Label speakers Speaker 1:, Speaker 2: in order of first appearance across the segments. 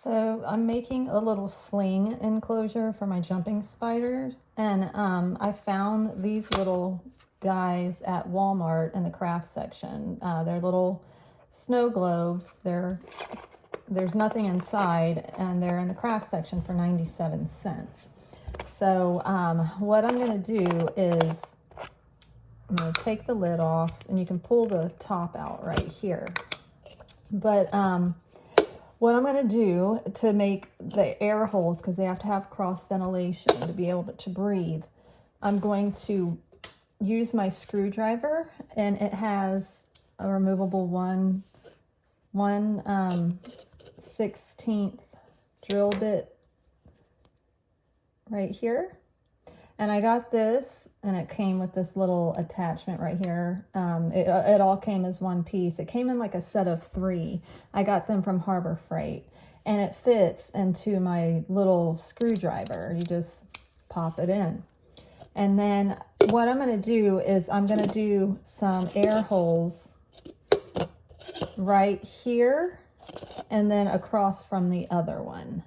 Speaker 1: So I'm making a little sling enclosure for my jumping spiders, and I found these little guys at Walmart in the craft section. They're little snow globes. There's nothing inside, and they're in the craft section for 97 cents. So what I'm going to do is I'm going to take the lid off, and you can pull the top out right here. But what I'm going to do to make the air holes, because they have to have cross ventilation to be able to breathe, I'm going to use my screwdriver, and it has a removable 1/16 drill bit right here. And I got this, and it came with this little attachment right here. It all came as one piece. It came in like a set of 3. I got them from Harbor Freight, and it fits into my little screwdriver. You just pop it in. And then what I'm going to do is I'm going to do some air holes right here and then across from the other one.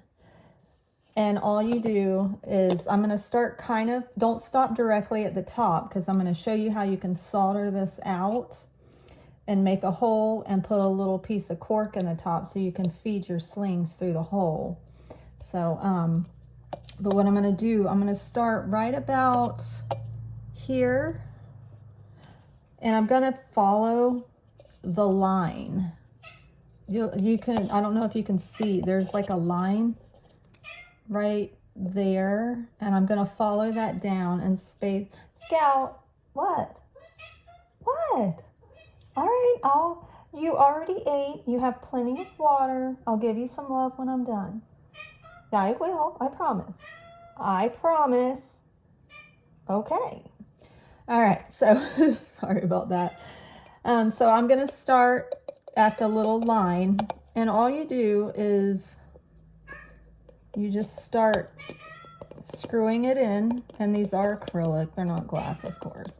Speaker 1: And all you do is, I'm going to start don't stop directly at the top, because I'm going to show you how you can solder this out and make a hole and put a little piece of cork in the top so you can feed your slings through the hole. So, but what I'm going to do, I'm going to start right about here, and I'm going to follow the line. You can, I don't know if you can see, there's like a line right there, and I'm gonna follow that down and space. Scout, what? All right, you already ate. You have plenty of water. I'll give you some love when I'm done. Yeah, I will. I promise. Okay. All right. So sorry about that. So I'm gonna start at the little line, and all you do is you just start screwing it in, and these are acrylic, they're not glass, of course.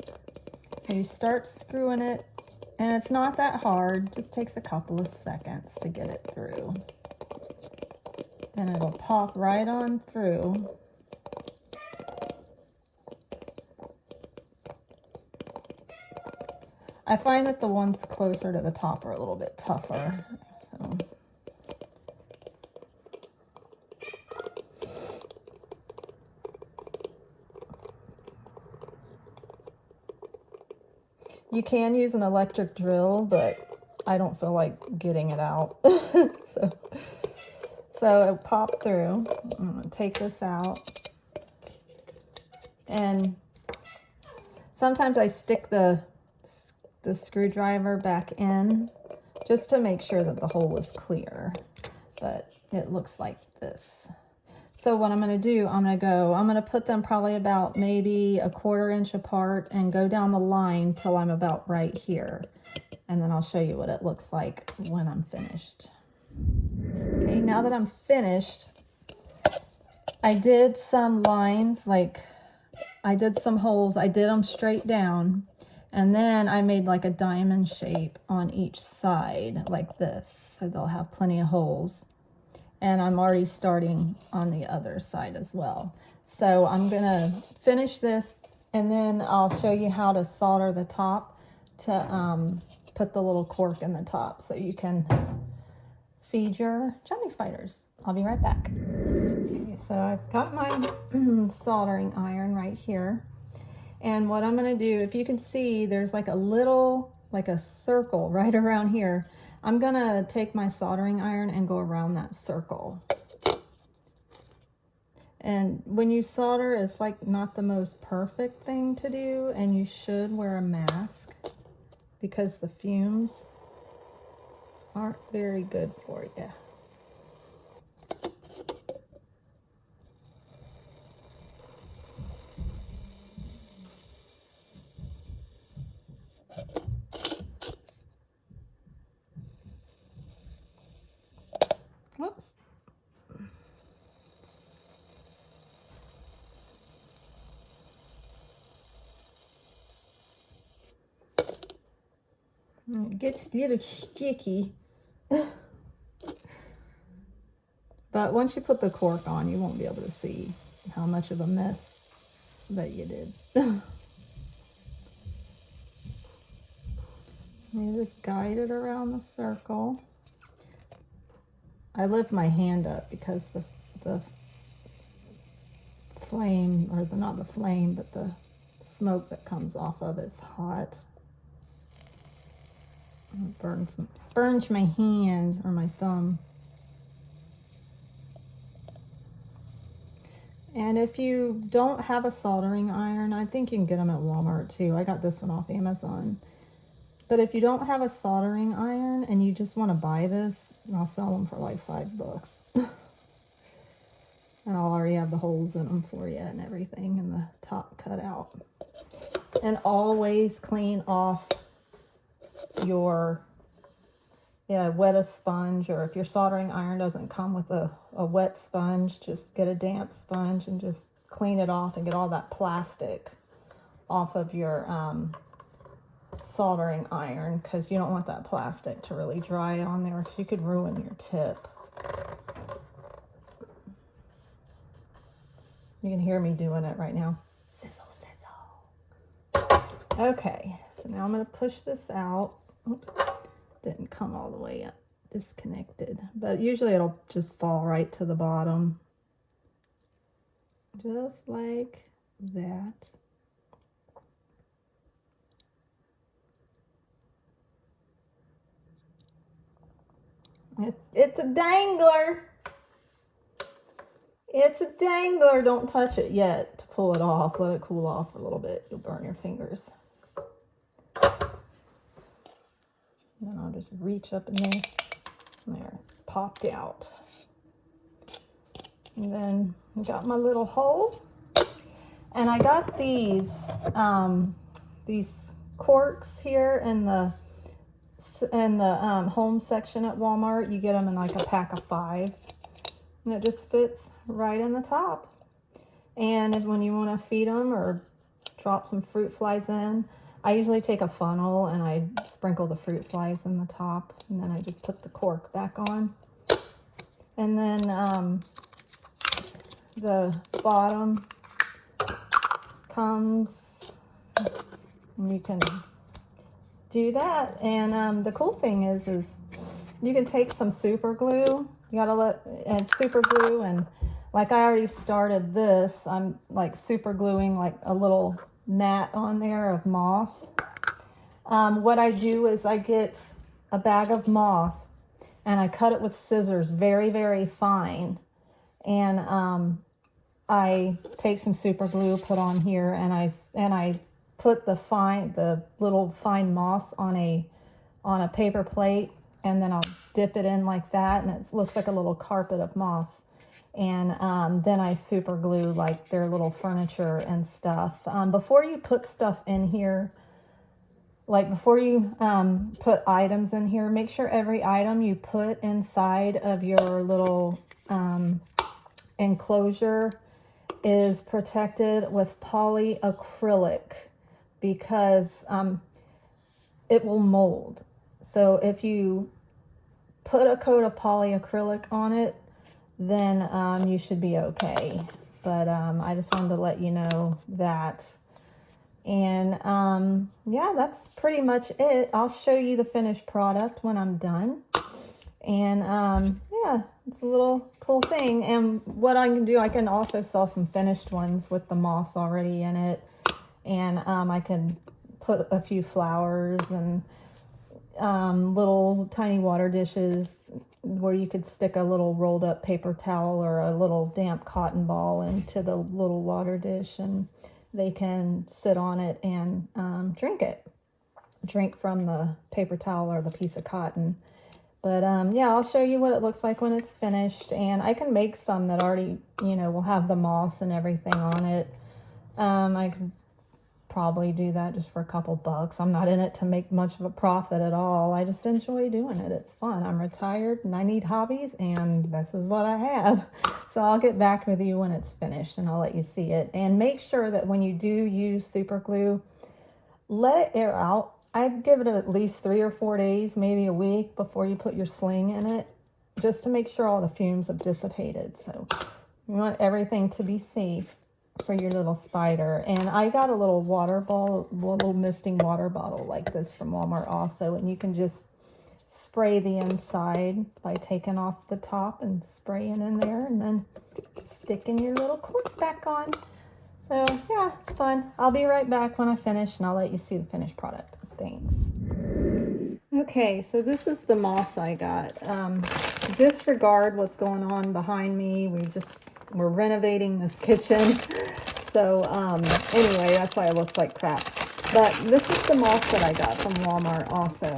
Speaker 1: So you start screwing it, and it's not that hard, just takes a couple of seconds to get it through. And it'll pop right on through. I find that the ones closer to the top are a little bit tougher, so. You can use an electric drill, but I don't feel like getting it out. so it'll pop through. I'm going to take this out. And sometimes I stick the screwdriver back in just to make sure that the hole is clear. But it looks like this. So what I'm going to do, I'm going to put them probably about maybe a 1/4 inch apart and go down the line till I'm about right here. And then I'll show you what it looks like when I'm finished. Okay, now that I'm finished, I did some lines, like I did some holes, I did them straight down. And then I made like a diamond shape on each side like this. So they'll have plenty of holes. And I'm already starting on the other side as well. So I'm gonna finish this, and then I'll show you how to solder the top to put the little cork in the top so you can feed your jumping spiders. I'll be right back. Okay, so I've got my soldering iron right here. And what I'm gonna do, if you can see, there's like a circle right around here. I'm gonna take my soldering iron and go around that circle. And when you solder, it's like not the most perfect thing to do, and you should wear a mask because the fumes aren't very good for you. Whoops. It gets a little sticky. But once you put the cork on, you won't be able to see how much of a mess that you did. You just guide it around the circle. I lift my hand up because the flame, or not the flame, but the smoke that comes off of it's hot. It burns my hand or my thumb. And if you don't have a soldering iron, I think you can get them at Walmart too. I got this one off Amazon. But if you don't have a soldering iron and you just want to buy this, I'll sell them for like $5. And I'll already have the holes in them for you and everything, and the top cut out. And always clean off your wet sponge, or if your soldering iron doesn't come with a wet sponge, just get a damp sponge and just clean it off and get all that plastic off of your soldering iron, because you don't want that plastic to really dry on there, because you could ruin your tip. You can hear me doing it right now. Sizzle, sizzle. Okay, so now I'm going to push this out. Oops, didn't come all the way up, disconnected, but usually it'll just fall right to the bottom, just like that. It's a dangler. It's a dangler. Don't touch it yet to pull it off. Let it cool off a little bit. You'll burn your fingers. And then I'll just reach up in there. There, popped out. And then I got my little hole. And I got these corks here in the home section at Walmart. You get them in like a pack of 5. And it just fits right in the top. And when you want to feed them or drop some fruit flies in, I usually take a funnel and I sprinkle the fruit flies in the top, and then I just put the cork back on. And then the bottom comes, and you can do that. And the cool thing is you can take some super glue. You gotta and super glue, and like I already started this, I'm like super gluing like a little mat on there of moss. What I do is I get a bag of moss and I cut it with scissors very, very fine. And I take some super glue, put on here, and I put the little fine moss on a paper plate, and then I'll dip it in like that, and it looks like a little carpet of moss. And then I super glue like their little furniture and stuff. Before you put stuff in here, like before you put items in here, make sure every item you put inside of your little enclosure is protected with polyacrylic, because it will mold. So if you put a coat of polyacrylic on it, then you should be okay. But I just wanted to let you know that. And yeah, that's pretty much it. I'll show you the finished product when I'm done. And yeah, it's a little cool thing. And what I can do, I can also sell some finished ones with the moss already in it. And I can put a few flowers and little tiny water dishes where you could stick a little rolled up paper towel or a little damp cotton ball into the little water dish, and they can sit on it and drink from the paper towel or the piece of cotton. But yeah, I'll show you what it looks like when it's finished. And I can make some that already, will have the moss and everything on it. I could probably do that just for a couple bucks. I'm not in it to make much of a profit at all. I just enjoy doing it. It's fun. I'm retired and I need hobbies, and this is what I have. So I'll get back with you when it's finished and I'll let you see it. And make sure that when you do use super glue, let it air out. I'd give it at least 3 or 4 days, maybe a week, before you put your sling in it. just to make sure all the fumes have dissipated. So you want everything to be safe for your little spider. And I got a little water bottle, little misting water bottle like this from Walmart also, and you can just spray the inside by taking off the top and spraying in there, and then sticking your little cork back on. So yeah, it's fun. I'll be right back when I finish, and I'll let you see the finished product. Thanks. Okay, so this is the moss I got. Disregard what's going on behind me. We're renovating this kitchen. So anyway, that's why it looks like crap. But this is the moss that I got from Walmart also.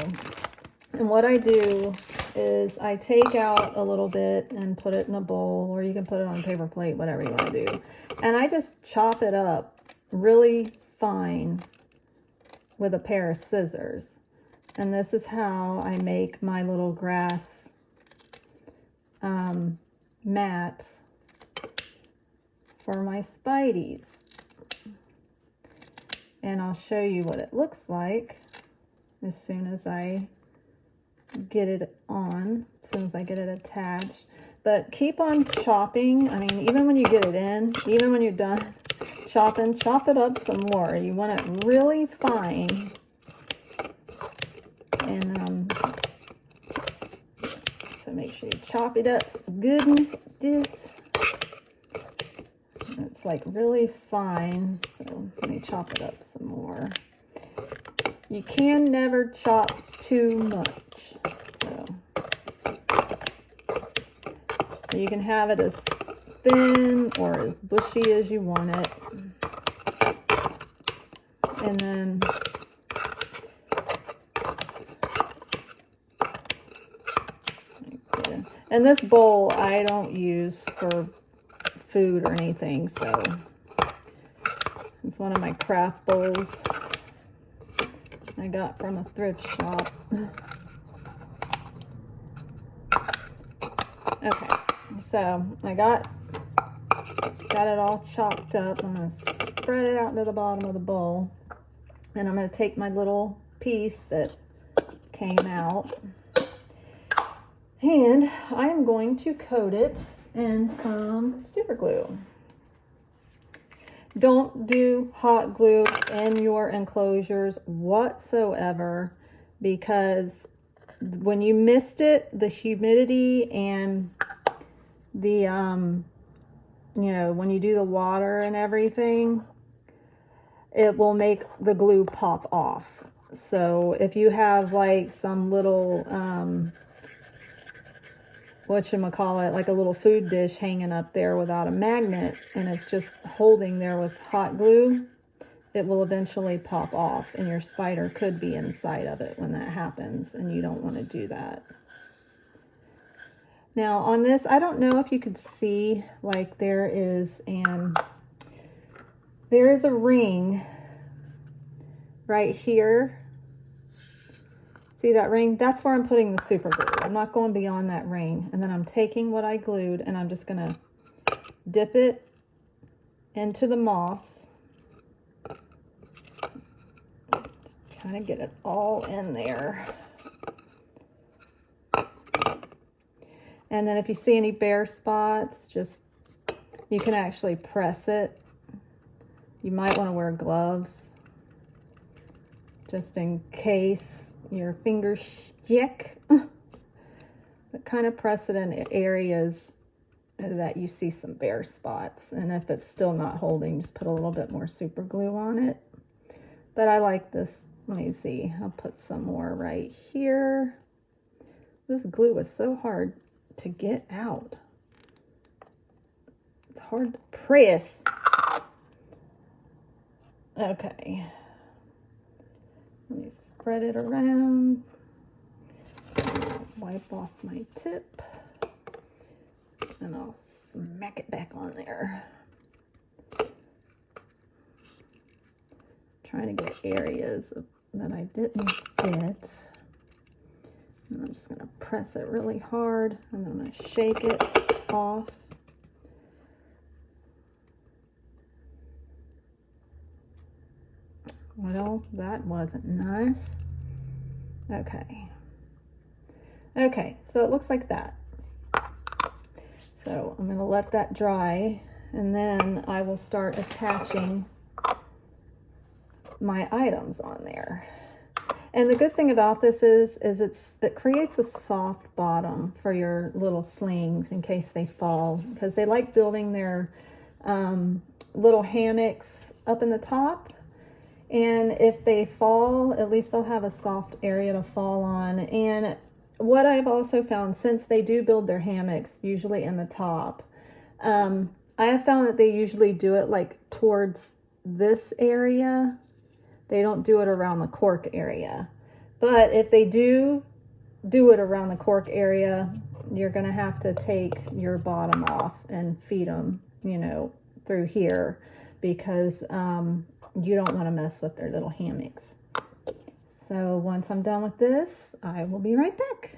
Speaker 1: And what I do is I take out a little bit and put it in a bowl, or you can put it on a paper plate, whatever you want to do. And I just chop it up really fine with a pair of scissors. And this is how I make my little grass mats for my Spideys. And I'll show you what it looks like as soon as I get it on, as soon as I get it attached. But keep on chopping. I mean, even when you get it in, even when you're done chopping, chop it up some more. You want it really fine. And so make sure you chop it up some goodness like this. It's like really fine. So let me chop it up some more. You can never chop too much. So you can have it as thin or as bushy as you want it. And then and this bowl I don't use for food or anything, so it's one of my craft bowls I got from a thrift shop. Okay, so I got it all chopped up. I'm going to spread it out to the bottom of the bowl, and I'm going to take my little piece that came out, and I'm going to coat it in some super glue. Don't do hot glue in your enclosures whatsoever, because when you mist it, the humidity and the you know, when you do the water and everything, it will make the glue pop off. So if you have like some little whatchamacallit, like a little food dish hanging up there without a magnet, and it's just holding there with hot glue, it will eventually pop off, and your spider could be inside of it when that happens, and you don't want to do that. Now on this, I don't know if you could see, like there is a ring right here. See that ring? That's where I'm putting the super glue. I'm not going beyond that ring. And then I'm taking what I glued, and I'm just going to dip it into the moss. Just kind of get it all in there. And then if you see any bare spots, you can actually press it. You might want to wear gloves just in case your fingers stick. But kind of press it in areas that you see some bare spots. And if it's still not holding, just put a little bit more super glue on it. But I like this. Let me see. I'll put some more right here. This glue is so hard to get out. It's hard to press. Okay. Let me spread it around. Wipe off my tip. And I'll smack it back on there. Trying to get areas that I didn't get. And I'm just going to press it really hard, and then I'm going to shake it off. Well, that wasn't nice. Okay. Okay, so it looks like that. So I'm going to let that dry, and then I will start attaching my items on there. And the good thing about this is it creates a soft bottom for your little slings in case they fall, because they like building their little hammocks up in the top. And if they fall, at least they'll have a soft area to fall on. And what I've also found, since they do build their hammocks usually in the top, I have found that they usually do it like towards this area. They don't do it around the cork area. But if they do it around the cork area, you're going to have to take your bottom off and feed them, you know, through here, because you don't want to mess with their little hammocks. So once I'm done with this, I will be right back.